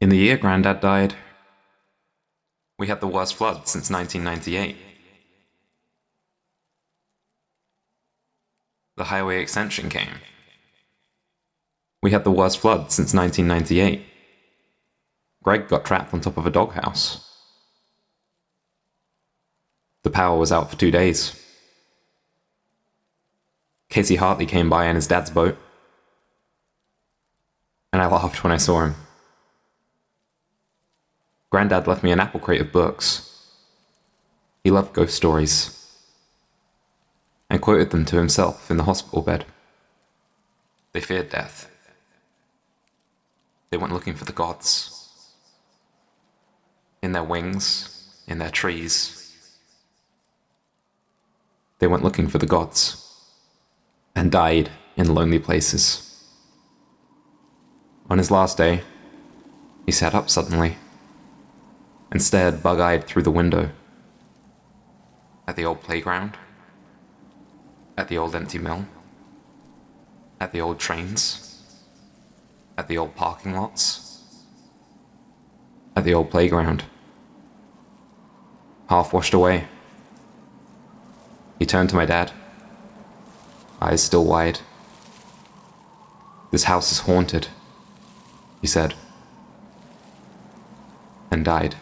In the year Grandad died, we had the worst flood since 1998. The highway extension came. We had the worst flood since 1998. Greg got trapped on top of a doghouse. The power was out for 2 days. Casey Hartley came by in his dad's boat, and I laughed when I saw him. Grandad left me an apple crate of books. He loved ghost stories, and quoted them to himself in the hospital bed. They feared death. They went looking for the gods. In their wings, in their trees. They went looking for the gods, and died in lonely places. On his last day, he sat up suddenly, and stared bug-eyed through the window at the old playground, at the old empty mill, at the old trains, at the old parking lots, at the old playground. Half washed away. He turned to my dad, eyes still wide. "This house is haunted," he said, and died.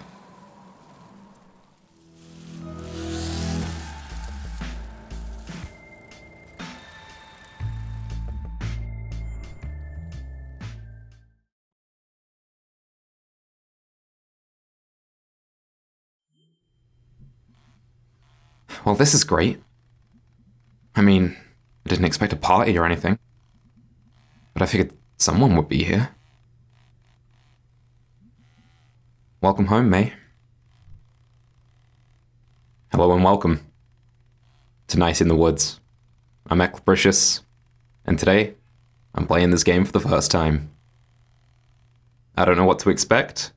Well, this is great. I mean, I didn't expect a party or anything, but I figured someone would be here. Welcome home, Mae. Hello and welcome to Night in the Woods. I'm Eclepricious, and today I'm playing this game for the first time. I don't know what to expect,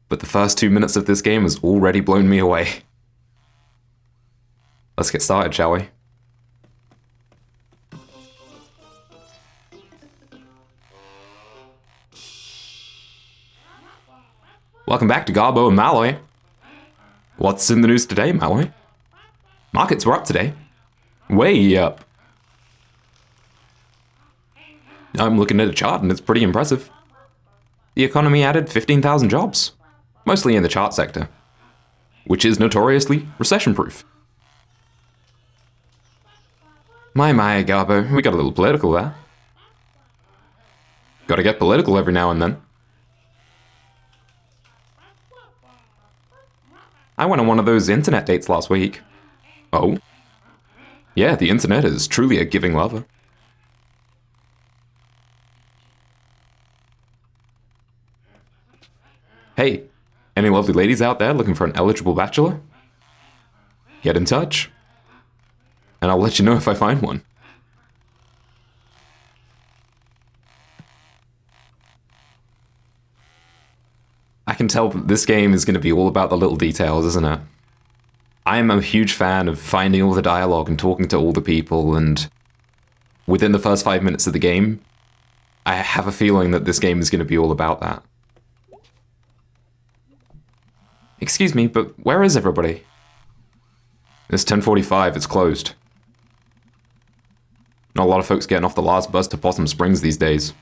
but the first 2 minutes of this game has already blown me away. Let's get started, shall we? Welcome back to Garbo and Malloy. What's in the news today, Malloy? Markets were up today. Way up. I'm looking at a chart and it's pretty impressive. The economy added 15,000 jobs, mostly in the chart sector, which is notoriously recession-proof. My, Garbo, we got a little political there. Gotta get political every now and then. I went on one of those internet dates last week. Oh? Yeah, the internet is truly a giving lover. Hey, any lovely ladies out there looking for an eligible bachelor? Get in touch, and I'll let you know if I find one. I can tell that this game is going to be all about the little details, isn't it? I am a huge fan of finding all the dialogue and talking to all the people, and within the first 5 minutes of the game, I have a feeling that this game is going to be all about that. Excuse me, but where is everybody? It's 10:45, it's closed. Not a lot of folks getting off the last bus to Possum Springs these days.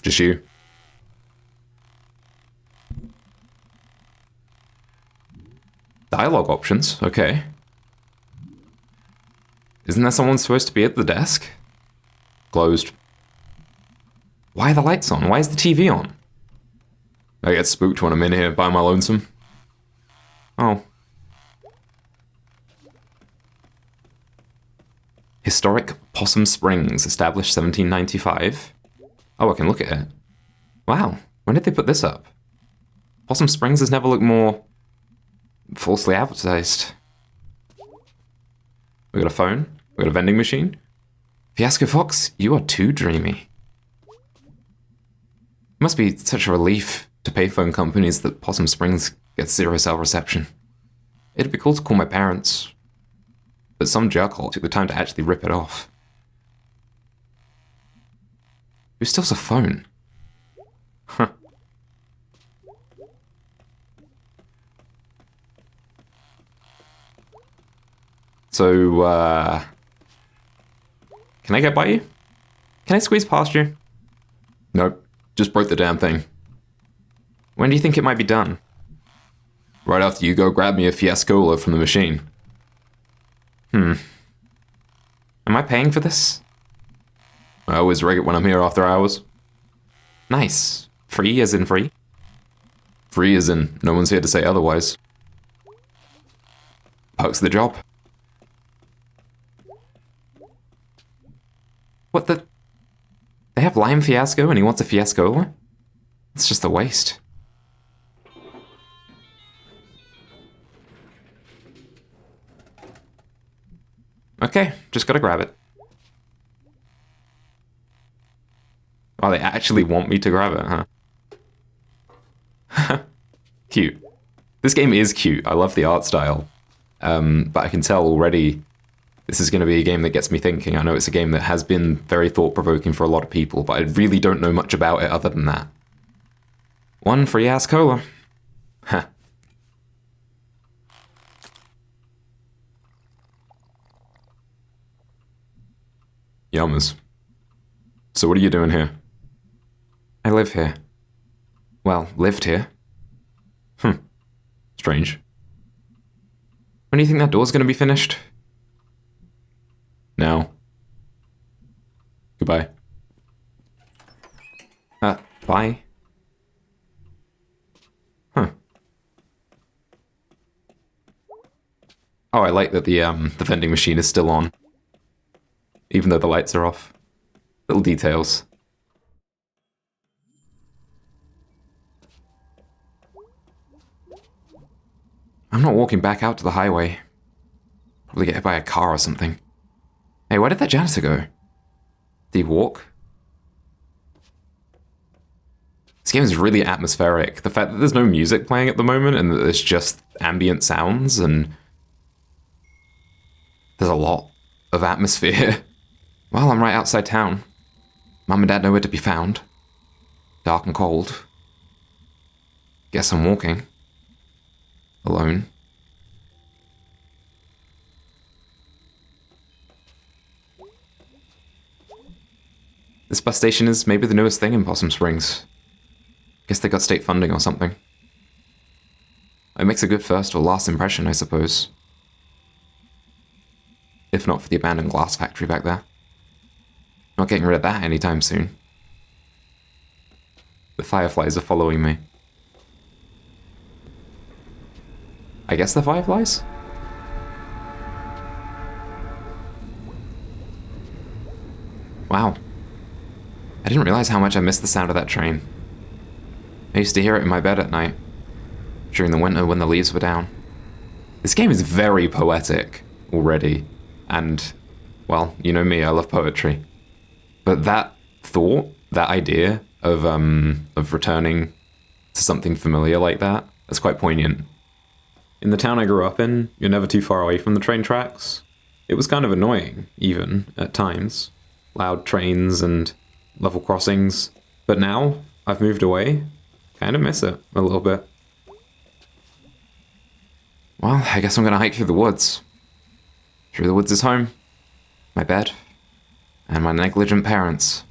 Just you. Dialogue options, okay. Isn't there someone supposed to be at the desk? Closed. Why are the lights on? Why is the TV on? I get spooked when I'm in here by my lonesome. Oh. Historic Possum Springs, established 1795. Oh, I can look at it. Wow, when did they put this up? Possum Springs has never looked more falsely advertised. We got a phone, we got a vending machine. Fiasco Fox, you are too dreamy. It must be such a relief to payphone companies that Possum Springs gets zero cell reception. It'd be cool to call my parents, but some jerkhole took the time to actually rip it off. Who steals a phone? So, can I get by you? Can I squeeze past you? Nope. Just broke the damn thing. When do you think it might be done? Right after you go grab me a fiascola from the machine. Am I paying for this? I always rig it when I'm here after hours. Nice. Free as in free? Free as in no one's here to say otherwise. Perks the job. What the? They have lime fiasco and he wants a fiascola? It's just a waste. Okay, just gotta grab it. Oh, they actually want me to grab it, huh? Cute. This game is cute. I love the art style. But I can tell already this is going to be a game that gets me thinking. I know it's a game that has been very thought-provoking for a lot of people, but I really don't know much about it other than that. One free-ass cola. Huh. Yummers. So what are you doing here? I live here. Well, lived here. Strange. When do you think that door's gonna be finished? Now. Goodbye. Bye. Huh. Oh, I like that the vending machine is still on. Even though the lights are off. Little details. I'm not walking back out to the highway. Probably get hit by a car or something. Hey, where did that janitor go? Did he walk? This game is really atmospheric. The fact that there's no music playing at the moment and that there's just ambient sounds and there's a lot of atmosphere. Well, I'm right outside town. Mum and Dad know where to be found. Dark and cold. Guess I'm walking. Alone. This bus station is maybe the newest thing in Possum Springs. Guess they got state funding or something. It makes a good first or last impression, I suppose. If not for the abandoned glass factory back there. Not getting rid of that anytime soon. The fireflies are following me. I guess the fireflies? Wow. I didn't realize how much I missed the sound of that train. I used to hear it in my bed at night, during the winter when the leaves were down. This game is very poetic already, and, well, you know me, I love poetry. But that thought, that idea of returning to something familiar like that, that's quite poignant. In the town I grew up in, you're never too far away from the train tracks. It was kind of annoying, even, at times. Loud trains and level crossings. But now, I've moved away. Kind of miss it, a little bit. Well, I guess I'm gonna hike through the woods. Through the woods is home. My bed. And my negligent parents.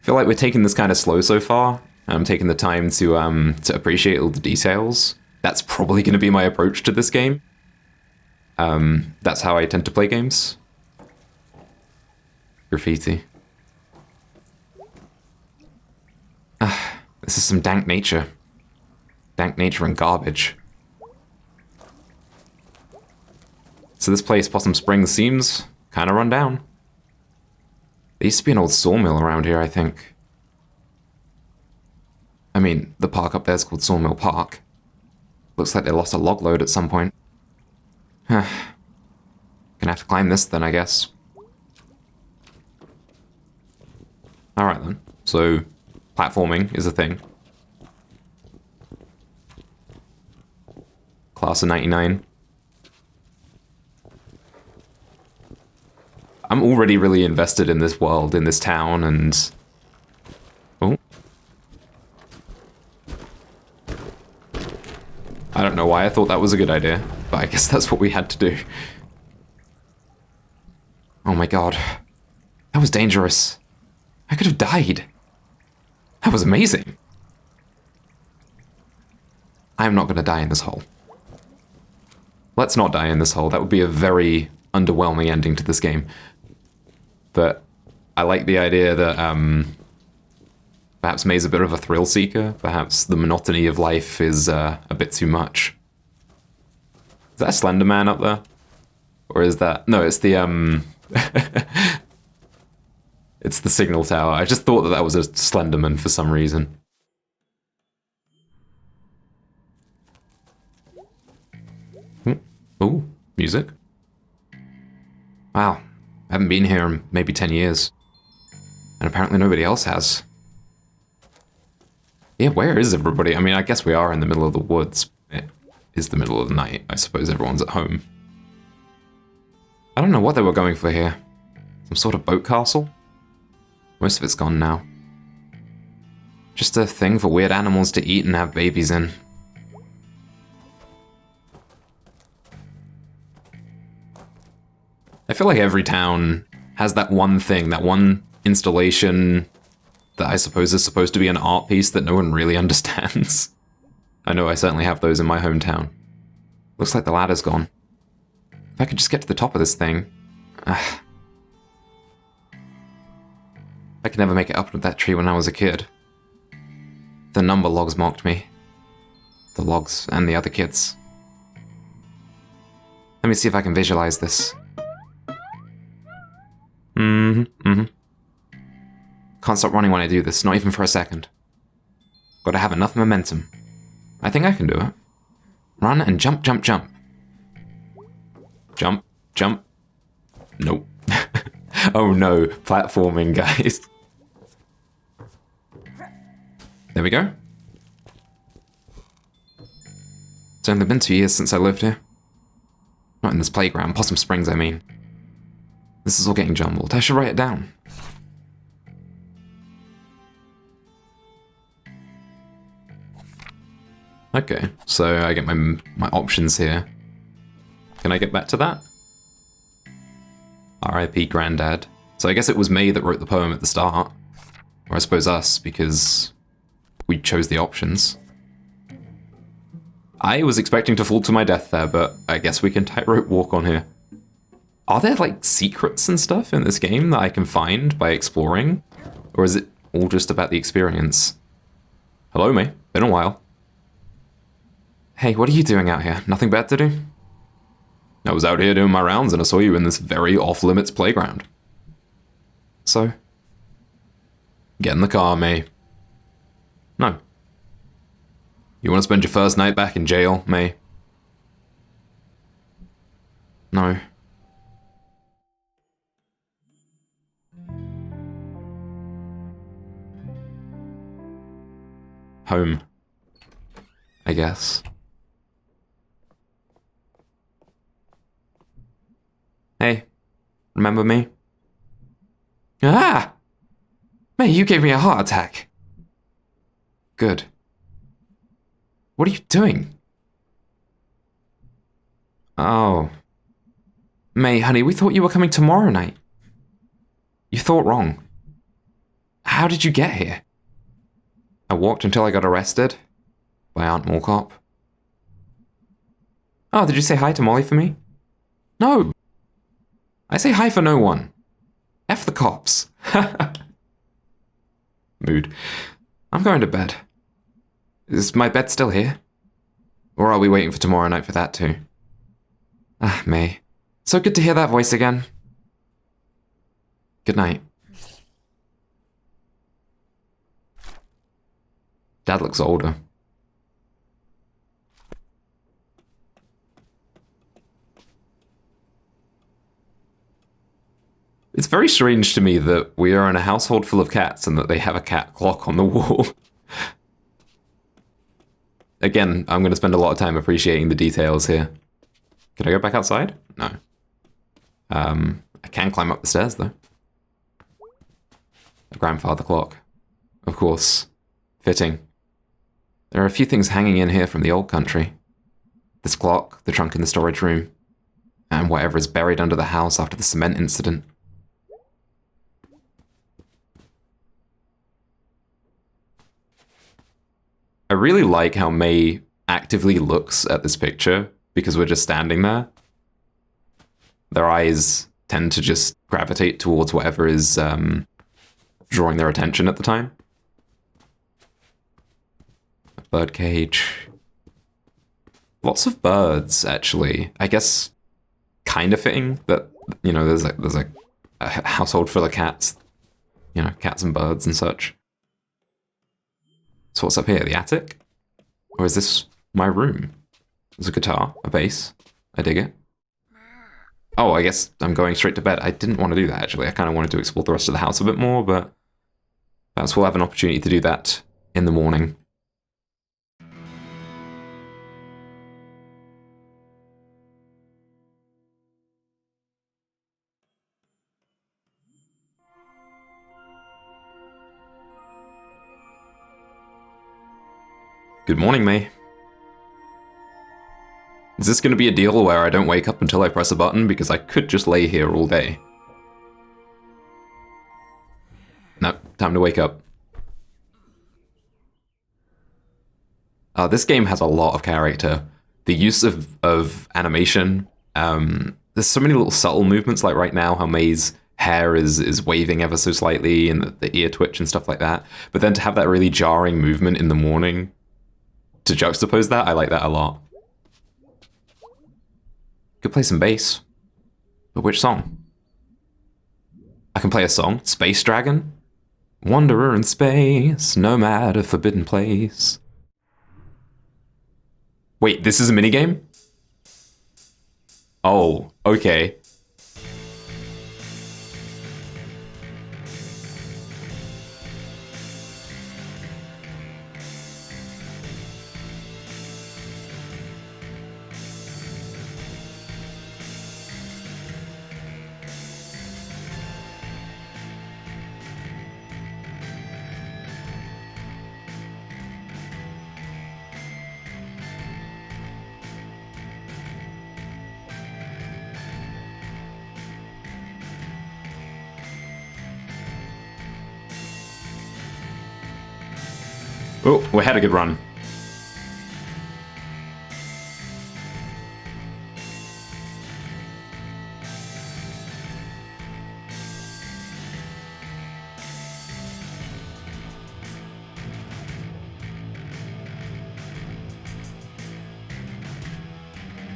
I feel like we're taking this kind of slow so far. I'm taking the time to appreciate all the details. That's probably going to be my approach to this game. That's how I tend to play games. Graffiti. This is some dank nature. Dank nature and garbage. So this place, Possum Springs, seems kind of run down. There used to be an old sawmill around here, I think. I mean, the park up there's called Sawmill Park. Looks like they lost a log load at some point. Gonna have to climb this then, I guess. Alright then. So, platforming is a thing. Class of 99. I'm already really invested in this world, in this town, and... Oh. why I thought that was a good idea, but I guess that's what we had to do. Oh my god. That was dangerous. I could have died. That was amazing. I'm not going to die in this hole. Let's not die in this hole. That would be a very underwhelming ending to this game. But I like the idea that perhaps Mae's a bit of a thrill seeker. Perhaps the monotony of life is a bit too much. Is that a Slender Man up there? Or is that... No, it's the... It's the signal tower. I just thought that that was a Slenderman for some reason. Ooh, music. Wow, I haven't been here in maybe 10 years. And apparently nobody else has. Yeah, where is everybody? I mean, I guess we are in the middle of the woods. It is the middle of the night. I suppose everyone's at home. I don't know what they were going for here. Some sort of boat castle? Most of it's gone now. Just a thing for weird animals to eat and have babies in. I feel like every town has that one thing, that one installation that I suppose is supposed to be an art piece that no one really understands. I know I certainly have those in my hometown. Looks like the ladder's gone. If I could just get to the top of this thing. I could never make it up to that tree when I was a kid. The number logs mocked me. The logs and the other kids. Let me see if I can visualize this. Can't stop running when I do this, not even for a second. Gotta have enough momentum. I think I can do it. Run and jump, jump, jump. Jump, jump. Nope. Oh no, platforming, guys. There we go. It's only been 2 years since I lived here. Not in this playground, Possum Springs, I mean. This is all getting jumbled. I should write it down. Okay, so I get my options here. Can I get back to that? R.I.P. Granddad. So I guess it was Mae that wrote the poem at the start. Or I suppose us, because we chose the options. I was expecting to fall to my death there, but I guess we can tightrope walk on here. Are there, like, secrets and stuff in this game that I can find by exploring? Or is it all just about the experience? Hello, Mae. Been a while. Hey, what are you doing out here? Nothing better to do? I was out here doing my rounds and I saw you in this very off-limits playground. So? Get in the car, Mae. No. You want to spend your first night back in jail, Mae? No. Home. I guess. Hey, remember me? Ah! Mae, you gave me a heart attack. Good. What are you doing? Oh. Mae, honey, we thought you were coming tomorrow night. You thought wrong. How did you get here? I walked until I got arrested by Aunt Moorcop. Oh, did you say hi to Molly for me? No. I say hi for no one. F the cops. Mood. I'm going to bed. Is my bed still here? Or are we waiting for tomorrow night for that too? Ah, Mae. So good to hear that voice again. Good night. Dad looks older. It's very strange to me that we are in a household full of cats and that they have a cat clock on the wall. Again, I'm going to spend a lot of time appreciating the details here. Can I go back outside? No. I can climb up the stairs, though. A grandfather clock. Of course. Fitting. There are a few things hanging in here from the old country. This clock, the trunk in the storage room, and whatever is buried under the house after the cement incident. I really like how Mae actively looks at this picture because we're just standing there. Their eyes tend to just gravitate towards whatever is drawing their attention at the time. A bird cage. Lots of birds, actually. I guess kind of fitting that, you know, there's a household full of cats. You know, cats and birds and such. So what's up here? The attic? Or is this my room? There's a guitar, a bass. I dig it. Oh, I guess I'm going straight to bed. I didn't want to do that, actually. I kind of wanted to explore the rest of the house a bit more, but perhaps we'll have an opportunity to do that in the morning. Good morning, Mae. Is this going to be a deal where I don't wake up until I press a button? Because I could just lay here all day. No, time to wake up. This game has a lot of character. The use of animation. There's so many little subtle movements, like right now, how Mae's hair is waving ever so slightly, and the ear twitch and stuff like that. But then to have that really jarring movement in the morning, to juxtapose that, I like that a lot. Could play some bass. But which song? I can play a song. Space Dragon? Wanderer in space, nomad of forbidden place. Wait, this is a minigame? Oh, okay. Oh, we had a good run.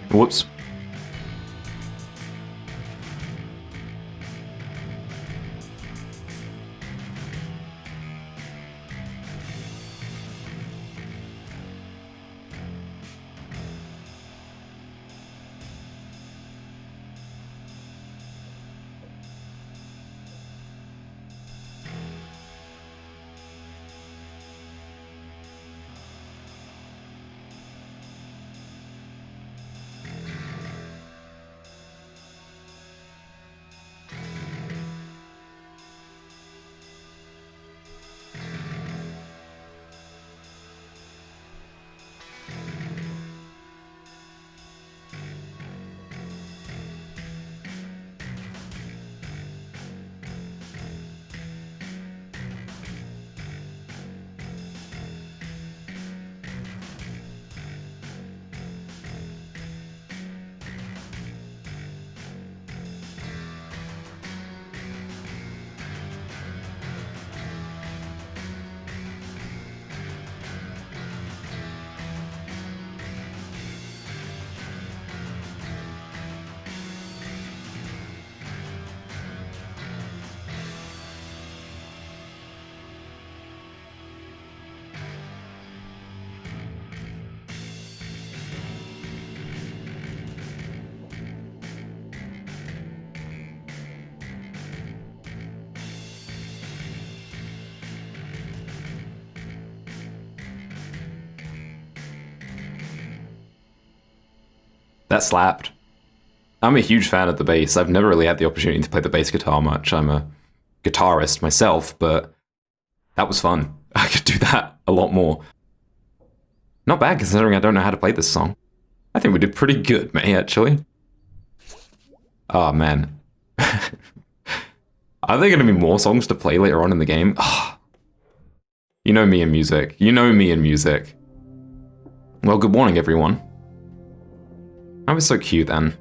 Whoops. That slapped. I'm a huge fan of the bass. I've never really had the opportunity to play the bass guitar much. I'm a guitarist myself, but that was fun. I could do that a lot more. Not bad considering I don't know how to play this song. I think we did pretty good, Mae, actually. Oh, man. Are there going to be more songs to play later on in the game? Oh. You know me and music. You know me and music. Well, good morning, everyone. I was so cute then.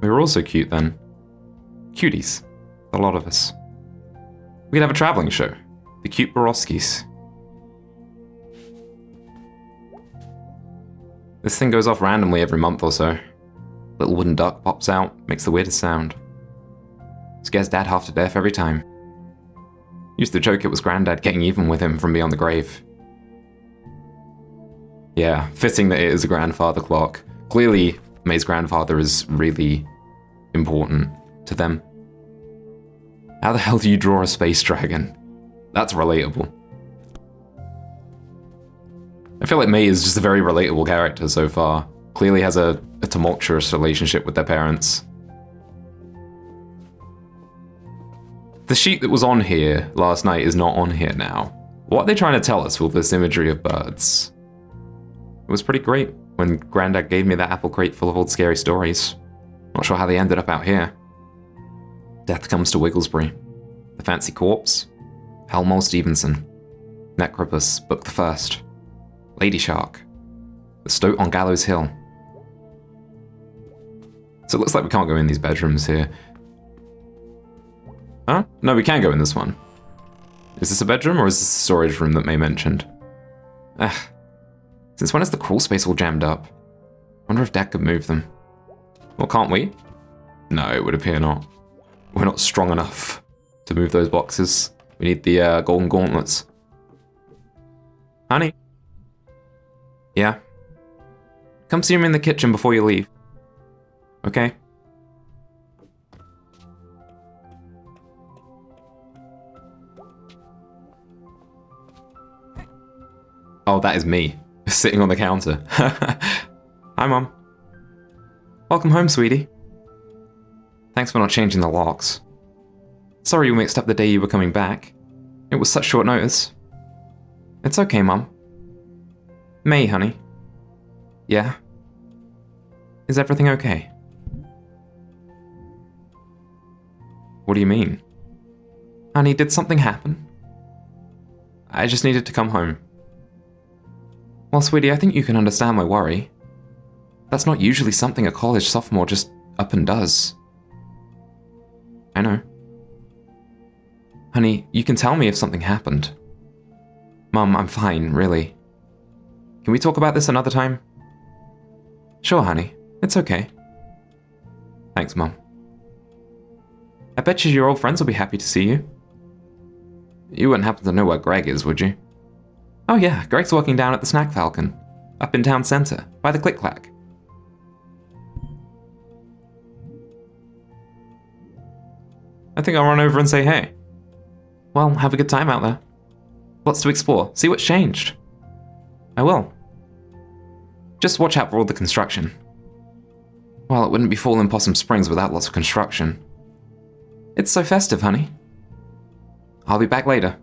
We were all so cute then. Cuties. A lot of us. We could have a traveling show. The cute Borowskis. This thing goes off randomly every month or so. Little wooden duck pops out, makes the weirdest sound. Scares Dad half to death every time. Used to joke it was Granddad getting even with him from beyond the grave. Yeah, fitting that it is a grandfather clock. Clearly, Mae's grandfather is really important to them. How the hell do you draw a space dragon? That's relatable. I feel like Mae is just a very relatable character so far. Clearly has a tumultuous relationship with their parents. The sheet that was on here last night is not on here now. What are they trying to tell us with this imagery of birds? It was pretty great when Granddad gave me that apple crate full of old scary stories. Not sure how they ended up out here. Death Comes to Wigglesbury. The Fancy Corpse. Helmore Stevenson. Necropus, Book the First. Lady Shark. The Stoat on Gallows Hill. So it looks like we can't go in these bedrooms here. Huh? No, we can go in this one. Is this a bedroom or is this a storage room that Mae mentioned? Ugh. Since when is the crawl space all jammed up? Wonder if Dad could move them. Well, can't we? No, it would appear not. We're not strong enough to move those boxes. We need the golden gauntlets. Honey? Yeah? Come see me in the kitchen before you leave. Okay? Oh, that is me, sitting on the counter. Hi, Mom. Welcome home, sweetie. Thanks for not changing the locks. Sorry you mixed up the day you were coming back. It was such short notice. It's okay, Mom. Mae, honey. Yeah? Is everything okay? What do you mean? Honey, did something happen? I just needed to come home. Well, sweetie, I think you can understand my worry. That's not usually something a college sophomore just up and does. I know. Honey, you can tell me if something happened. Mum, I'm fine, really. Can we talk about this another time? Sure, honey. It's okay. Thanks, Mum. I bet you your old friends will be happy to see you. You wouldn't happen to know where Greg is, would you? Oh yeah, Greg's working down at the Snack Falcon, up in town center, by the Click Clack. I think I'll run over and say hey. Well, have a good time out there. Lots to explore, see what's changed. I will. Just watch out for all the construction. Well, it wouldn't be fall in Possum Springs without lots of construction. It's so festive, honey. I'll be back later.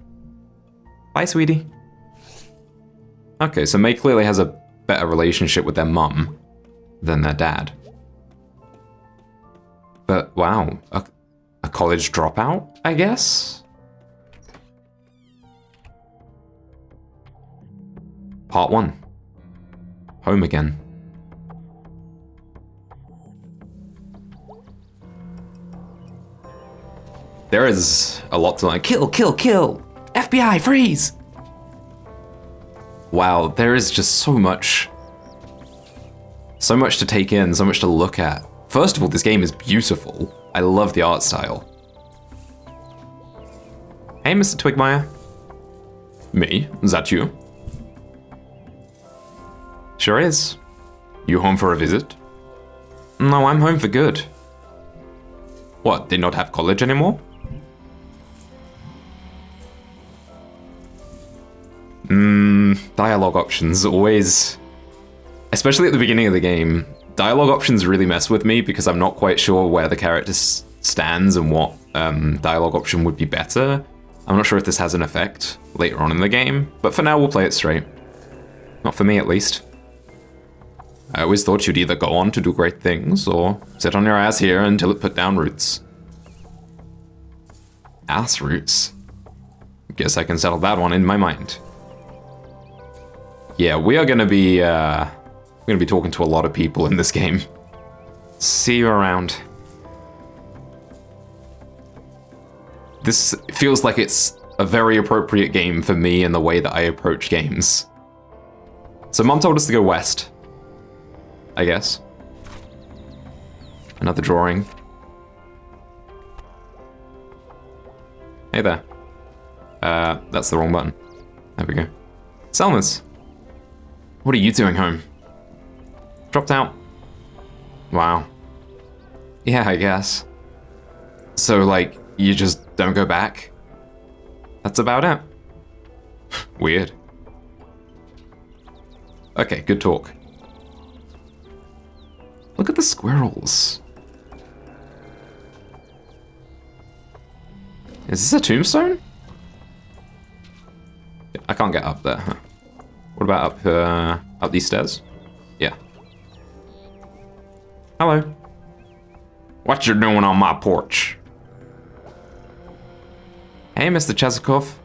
Bye, sweetie. Okay, so Mae clearly has a better relationship with their mum than their dad. But wow, a college dropout, I guess? Part 1. Home again. There is a lot to like. Kill, kill, kill! FBI, freeze! Wow, there is just so much to take in, so much to look at. First of all, this game is beautiful. I love the art style. Hey, Mr. Twigmeyer. Me? Is that you? Sure is. You home for a visit? No, I'm home for good. What, they not have college anymore? Dialogue options always, especially at the beginning of the game, dialogue options really mess with me because I'm not quite sure where the character stands and what dialogue option would be better. I'm not sure if this has an effect later on in the game, but for now we'll play it straight. Not for me, at least. I always thought you'd either go on to do great things, or sit on your ass here until it put down roots. Ass roots? Guess I can settle that one in my mind. Yeah, we are gonna be, talking to a lot of people in this game. See you around. This feels like it's a very appropriate game for me in the way that I approach games. So Mom told us to go west, I guess. Another drawing. Hey there. That's the wrong button. There we go. Selmas, what are you doing home? Dropped out. Wow. Yeah, I guess. So, like, you just don't go back? That's about it. Weird. Okay, good talk. Look at the squirrels. Is this a tombstone? I can't get up there, huh? What about up these stairs? Yeah. Hello. What you doing on my porch? Hey, Mr. Chesakoff.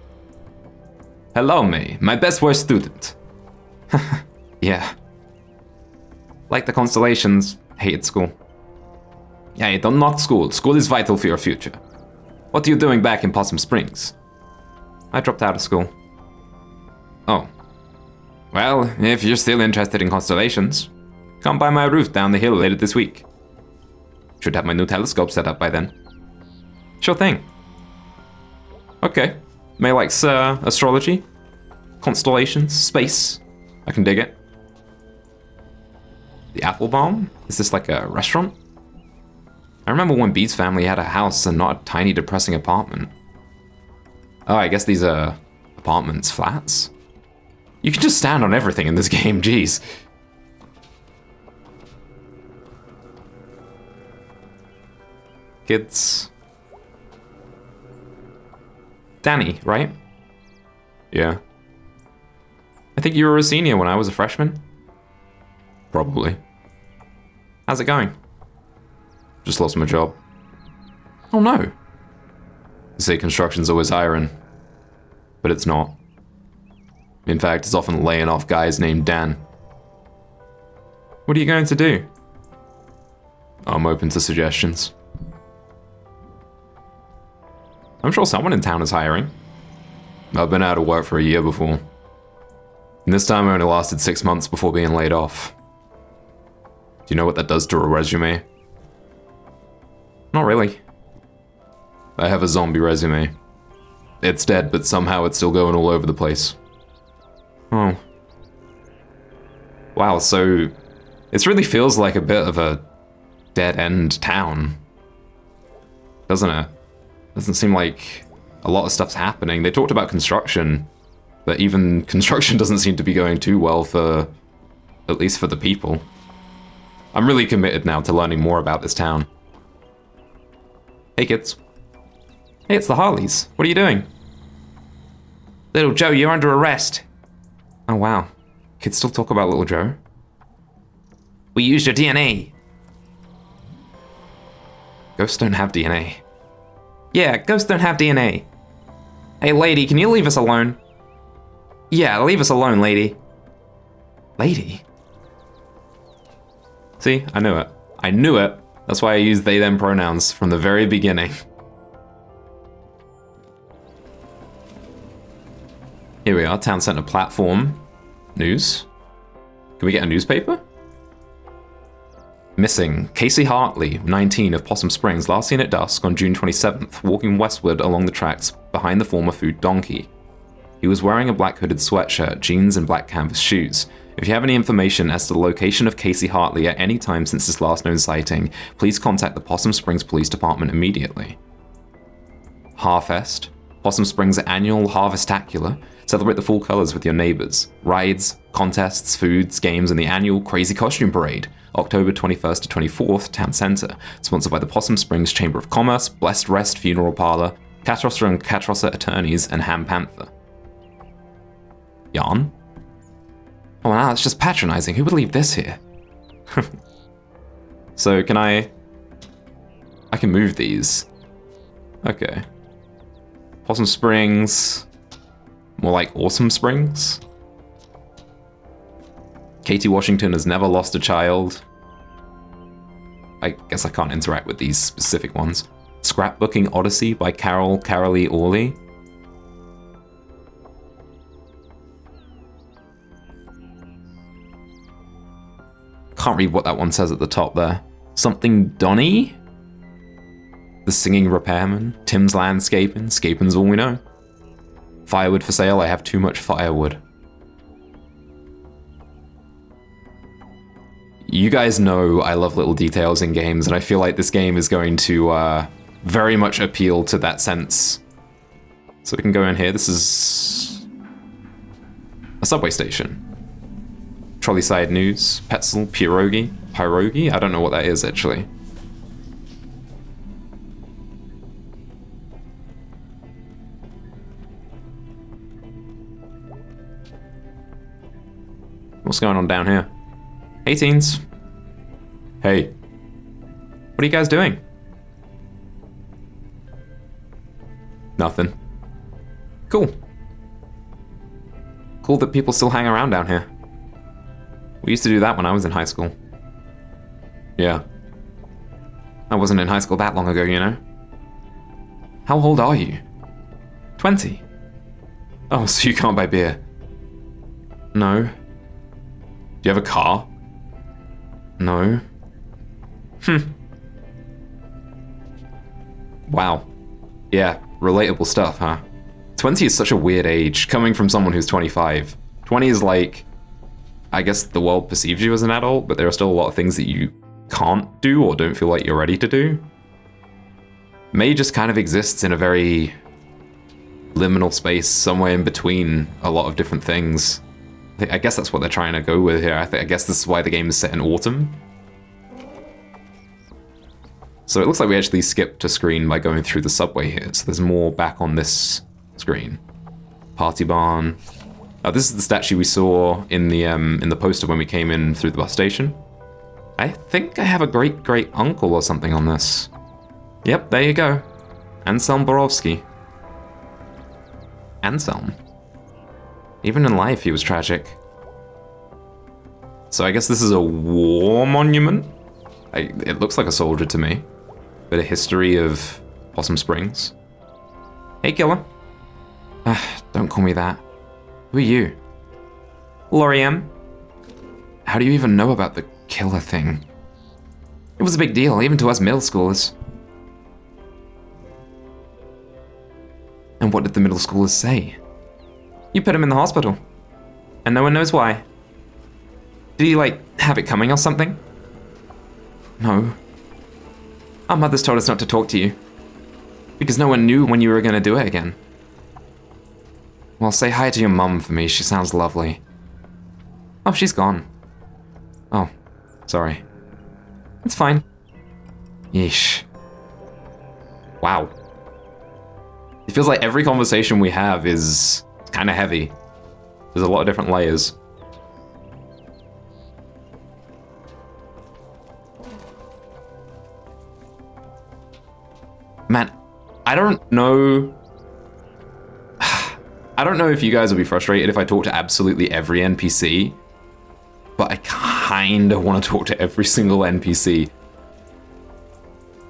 Hello, Mae, my best worst student. Yeah. Like the constellations, hated school. Yeah, not school. School is vital for your future. What are you doing back in Possum Springs? I dropped out of school. Oh. Well, if you're still interested in constellations, come by my roof down the hill later this week. Should have my new telescope set up by then. Sure thing. Okay. Mae likes astrology, constellations, space. I can dig it. The Apple Bomb? Is this like a restaurant? I remember when Bee's family had a house and not a tiny depressing apartment. Oh, I guess these are apartments, flats? You can just stand on everything in this game, jeez. Kids. Danny, right? Yeah. I think you were a senior when I was a freshman. Probably. How's it going? Just lost my job. Oh no. You say construction's always hiring, but it's not. In fact, it's often laying off guys named Dan. What are you going to do? I'm open to suggestions. I'm sure someone in town is hiring. I've been out of work for a year before. And this time I only lasted 6 months before being laid off. Do you know what that does to a resume? Not really. I have a zombie resume. It's dead, but somehow it's still going all over the place. Oh. Wow, so this really feels like a bit of a dead-end town. Doesn't it? Doesn't seem like a lot of stuff's happening. They talked about construction, but even construction doesn't seem to be going too well for, at least for the people. I'm really committed now to learning more about this town. Hey kids. Hey, it's the Harleys. What are you doing? Little Joe, you're under arrest. Oh wow. Kids still talk about Little Joe? We used your DNA. Ghosts don't have DNA. Yeah, ghosts don't have DNA. Hey lady, can you leave us alone? Yeah, leave us alone, lady. Lady? See, I knew it. I knew it. That's why I used they, them pronouns from the very beginning. Here we are, Town Center platform. News. Can we get a newspaper? Missing. Casey Hartley, 19, of Possum Springs, last seen at dusk on June 27th, walking westward along the tracks behind the former food donkey. He was wearing a black hooded sweatshirt, jeans, and black canvas shoes. If you have any information as to the location of Casey Hartley at any time since his last known sighting, please contact the Possum Springs Police Department immediately. Harfest. Possum Springs' annual Harvestacular. Celebrate the fall colors with your neighbors. Rides, contests, foods, games, and the annual Crazy Costume Parade. October 21st to 24th, Town Center. Sponsored by the Possum Springs Chamber of Commerce, Blessed Rest Funeral Parlor, Catrosser and Catrosser Attorneys, and Ham Panther. Yarn? Oh wow, it's just patronizing. Who would leave this here? So can I can move these. Okay. Possum Springs. More like Awesome Springs. Katie Washington has never lost a child. I guess I can't interact with these specific ones. Scrapbooking Odyssey by Carolee Orley. Can't read what that one says at the top there. Something Donny? The Singing Repairman. Tim's Landscaping. Scaping's all we know. Firewood for sale. I have too much firewood. You guys know I love little details in games, and I feel like this game is going to very much appeal to that sense. So we can go in here. This is a subway station. Trolley side news. Petzel, Pierogi? I don't know what that is, actually. What's going on down here? Hey, teens. Hey. What are you guys doing? Nothing. Cool. Cool that people still hang around down here. We used to do that when I was in high school. Yeah. I wasn't in high school that long ago, you know? How old are you? 20. Oh, so you can't buy beer. No. Do you have a car? No. Wow. Yeah, relatable stuff, huh? 20 is such a weird age, coming from someone who's 25. 20 is like, I guess the world perceives you as an adult, but there are still a lot of things that you can't do or don't feel like you're ready to do. May just kind of exists in a very liminal space, somewhere in between a lot of different things. I guess that's what they're trying to go with here. I guess this is why the game is set in autumn. So it looks like we actually skipped a screen by going through the subway here. So there's more back on this screen. Party barn. Oh, this is the statue we saw in the poster when we came in through the bus station. I think I have a great uncle or something on this. Yep, there you go. Anselm Borowski. Anselm. Even in life, he was tragic. So I guess this is a war monument? It looks like a soldier to me. Bit of history of Possum Springs. Hey, killer. Don't call me that. Who are you? Laurie M. How do you even know about the killer thing? It was a big deal, even to us middle schoolers. And what did the middle schoolers say? You put him in the hospital. And no one knows why. Did he, like, have it coming or something? No. Our mothers told us not to talk to you. Because no one knew when you were going to do it again. Well, say hi to your mum for me. She sounds lovely. Oh, she's gone. Oh, sorry. It's fine. Yeesh. Wow. It feels like every conversation we have is kind of heavy. There's a lot of different layers. Man, I don't know. I don't know if you guys will be frustrated if I talk to absolutely every NPC, but I kind of want to talk to every single NPC.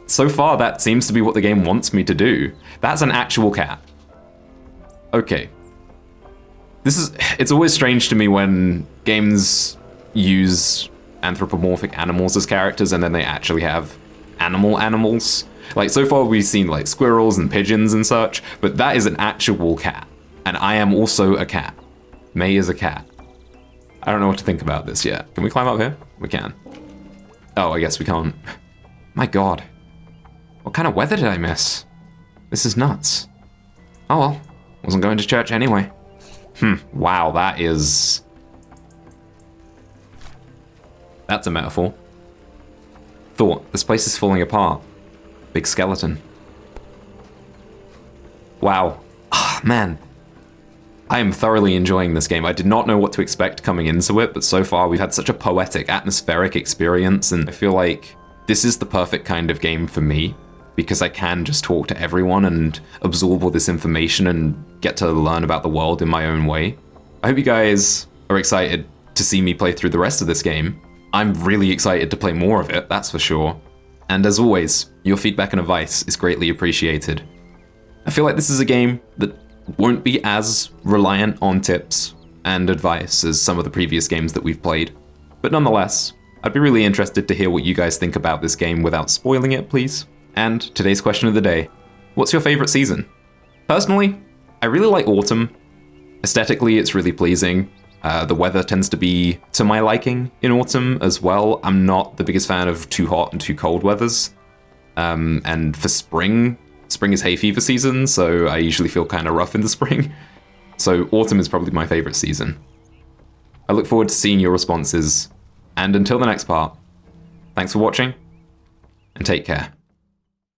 So far, that seems to be what the game wants me to do. That's an actual cat. Okay. It's always strange to me when games use anthropomorphic animals as characters and then they actually have animals. Like, so far we've seen, like, squirrels and pigeons and such, but that is an actual cat. And I am also a cat. Mae is a cat. I don't know what to think about this yet. Can we climb up here? We can. Oh, I guess we can't. My god. What kind of weather did I miss? This is nuts. Oh well. Wasn't going to church anyway. Wow, that's a metaphor. Thought, this place is falling apart. Big skeleton. Wow. Ah, man. I am thoroughly enjoying this game. I did not know what to expect coming into it, but so far we've had such a poetic, atmospheric experience, and I feel like this is the perfect kind of game for me, because I can just talk to everyone and absorb all this information and get to learn about the world in my own way. I hope you guys are excited to see me play through the rest of this game. I'm really excited to play more of it, that's for sure. And as always, your feedback and advice is greatly appreciated. I feel like this is a game that won't be as reliant on tips and advice as some of the previous games that we've played. But nonetheless, I'd be really interested to hear what you guys think about this game without spoiling it, please. And today's question of the day: what's your favorite season? Personally, I really like autumn. Aesthetically, it's really pleasing. The weather tends to be to my liking in autumn as well. I'm not the biggest fan of too hot and too cold weathers. And for spring is hay fever season, so I usually feel kind of rough in the spring. So autumn is probably my favorite season. I look forward to seeing your responses, and until the next part, thanks for watching, and take care.